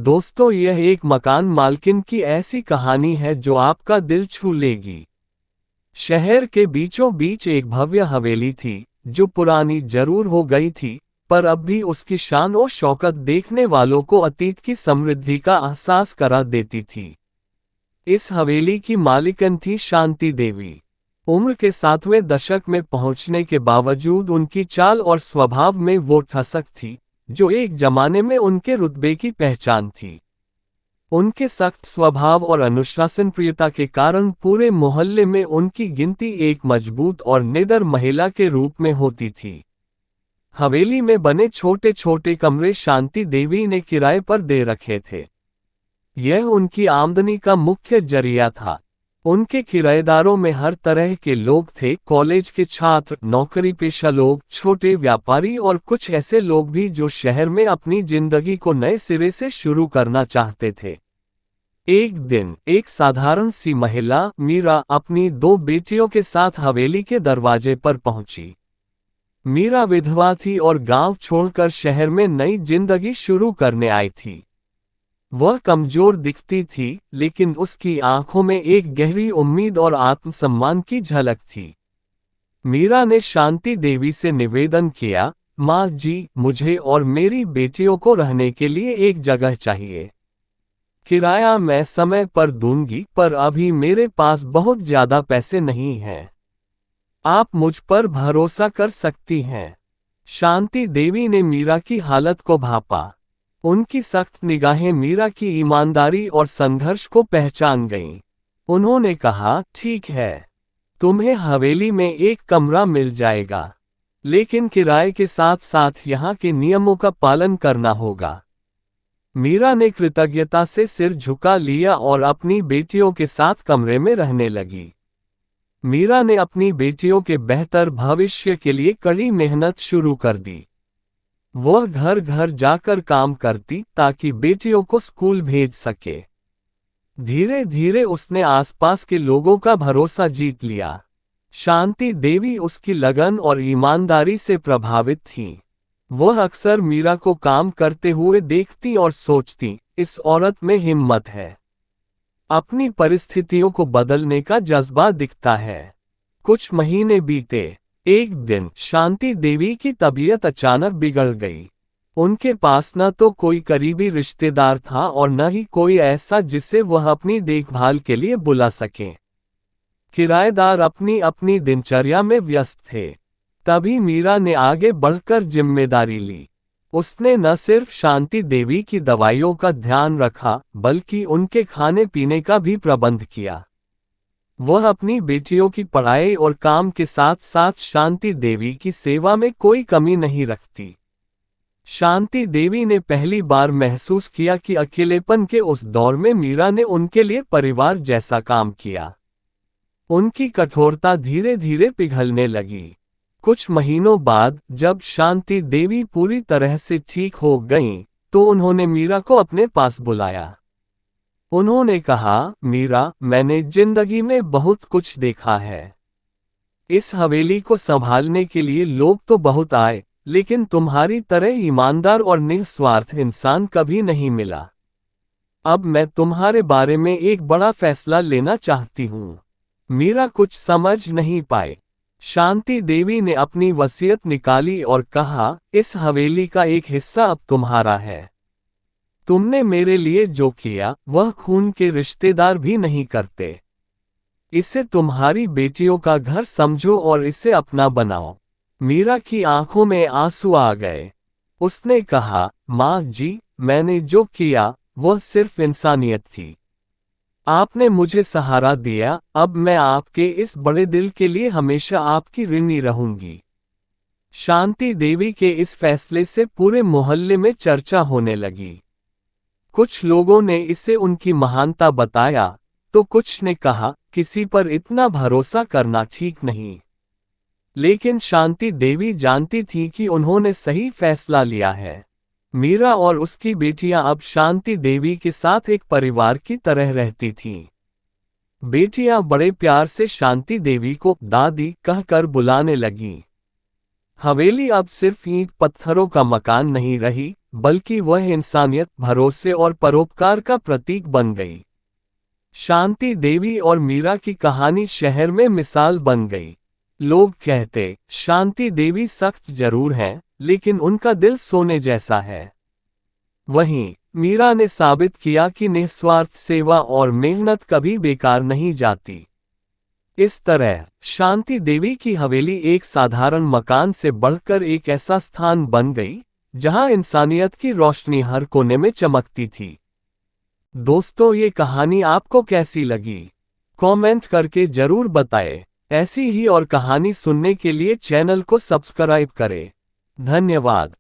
दोस्तों, यह एक मकान मालकिन की ऐसी कहानी है जो आपका दिल छू लेगी। शहर के बीचों बीच एक भव्य हवेली थी, जो पुरानी जरूर हो गई थी, पर अब भी उसकी शान और शौकत देखने वालों को अतीत की समृद्धि का एहसास करा देती थी। इस हवेली की मालिकन थी शांति देवी। उम्र के 7वें दशक में पहुंचने के बावजूद उनकी चाल और स्वभाव में वो ठसक थी, जो एक जमाने में उनके रुतबे की पहचान थी। उनके सख्त स्वभाव और अनुशासनप्रियता के कारण पूरे मोहल्ले में उनकी गिनती एक मजबूत और निडर महिला के रूप में होती थी। हवेली में बने छोटे छोटे कमरे शांति देवी ने किराए पर दे रखे थे। यह उनकी आमदनी का मुख्य जरिया था। उनके किराएदारों में हर तरह के लोग थे, कॉलेज के छात्र, नौकरी पेशा लोग, छोटे व्यापारी और कुछ ऐसे लोग भी जो शहर में अपनी जिंदगी को नए सिरे से शुरू करना चाहते थे। एक दिन एक साधारण सी महिला मीरा अपनी 2 बेटियों के साथ हवेली के दरवाजे पर पहुंची। मीरा विधवा थी और गांव छोड़कर शहर में नई जिंदगी शुरू करने आई थी। वह कमजोर दिखती थी, लेकिन उसकी आंखों में एक गहरी उम्मीद और आत्मसम्मान की झलक थी। मीरा ने शांति देवी से निवेदन किया, माँ जी, मुझे और मेरी बेटियों को रहने के लिए एक जगह चाहिए। किराया मैं समय पर दूंगी, पर अभी मेरे पास बहुत ज्यादा पैसे नहीं हैं। आप मुझ पर भरोसा कर सकती हैं। शांति देवी ने मीरा की हालत को भांपा। उनकी सख्त निगाहें मीरा की ईमानदारी और संघर्ष को पहचान गईं। उन्होंने कहा, ठीक है, तुम्हें हवेली में एक कमरा मिल जाएगा, लेकिन किराए के साथ साथ यहाँ के नियमों का पालन करना होगा। मीरा ने कृतज्ञता से सिर झुका लिया और अपनी बेटियों के साथ कमरे में रहने लगी। मीरा ने अपनी बेटियों के बेहतर भविष्य के लिए कड़ी मेहनत शुरू कर दी। वह घर घर जाकर काम करती ताकि बेटियों को स्कूल भेज सके। धीरे धीरे उसने आसपास के लोगों का भरोसा जीत लिया। शांति देवी उसकी लगन और ईमानदारी से प्रभावित थीं। वह अक्सर मीरा को काम करते हुए देखती और सोचती, इस औरत में हिम्मत है। अपनी परिस्थितियों को बदलने का जज्बा दिखता है। कुछ महीने बीते। एक दिन शांति देवी की तबीयत अचानक बिगड़ गई। उनके पास न तो कोई करीबी रिश्तेदार था और न ही कोई ऐसा जिसे वह अपनी देखभाल के लिए बुला सके। किराएदार अपनी अपनी दिनचर्या में व्यस्त थे। तभी मीरा ने आगे बढ़कर जिम्मेदारी ली। उसने न सिर्फ शांति देवी की दवाइयों का ध्यान रखा, बल्कि उनके खाने पीने का भी प्रबंध किया। वह अपनी बेटियों की पढ़ाई और काम के साथ साथ शांति देवी की सेवा में कोई कमी नहीं रखती। शांति देवी ने पहली बार महसूस किया कि अकेलेपन के उस दौर में मीरा ने उनके लिए परिवार जैसा काम किया। उनकी कठोरता धीरे धीरे पिघलने लगी। कुछ महीनों बाद जब शांति देवी पूरी तरह से ठीक हो गईं, तो उन्होंने मीरा को अपने पास बुलाया। उन्होंने कहा, मीरा, मैंने जिंदगी में बहुत कुछ देखा है। इस हवेली को संभालने के लिए लोग तो बहुत आए, लेकिन तुम्हारी तरह ईमानदार और निस्वार्थ इंसान कभी नहीं मिला। अब मैं तुम्हारे बारे में एक बड़ा फैसला लेना चाहती हूँ। मीरा कुछ समझ नहीं पाए। शांति देवी ने अपनी वसीयत निकाली और कहा, इस हवेली का एक हिस्सा अब तुम्हारा है। तुमने मेरे लिए जो किया वह खून के रिश्तेदार भी नहीं करते। इसे तुम्हारी बेटियों का घर समझो और इसे अपना बनाओ। मीरा की आंखों में आंसू आ गए। उसने कहा, माँ जी, मैंने जो किया वह सिर्फ इंसानियत थी। आपने मुझे सहारा दिया, अब मैं आपके इस बड़े दिल के लिए हमेशा आपकी ऋणी रहूंगी। शांति देवी के इस फैसले से पूरे मोहल्ले में चर्चा होने लगी। कुछ लोगों ने इसे उनकी महानता बताया, तो कुछ ने कहा, किसी पर इतना भरोसा करना ठीक नहीं। लेकिन शांति देवी जानती थी कि उन्होंने सही फैसला लिया है। मीरा और उसकी बेटियां अब शांति देवी के साथ एक परिवार की तरह रहती थीं। बेटियां बड़े प्यार से शांति देवी को दादी कहकर बुलाने लगीं। हवेली अब सिर्फ ईंट पत्थरों का मकान नहीं रही, बल्कि वह इंसानियत, भरोसे और परोपकार का प्रतीक बन गई। शांति देवी और मीरा की कहानी शहर में मिसाल बन गई। लोग कहते, शांति देवी सख्त जरूर हैं, लेकिन उनका दिल सोने जैसा है। वहीं मीरा ने साबित किया कि निस्वार्थ सेवा और मेहनत कभी बेकार नहीं जाती। इस तरह शांति देवी की हवेली एक साधारण मकान से बढ़कर एक ऐसा स्थान बन गई, जहां इंसानियत की रोशनी हर कोने में चमकती थी। दोस्तों, ये कहानी आपको कैसी लगी? कमेंट करके जरूर बताएं। ऐसी ही और कहानी सुनने के लिए चैनल को सब्सक्राइब करें। धन्यवाद।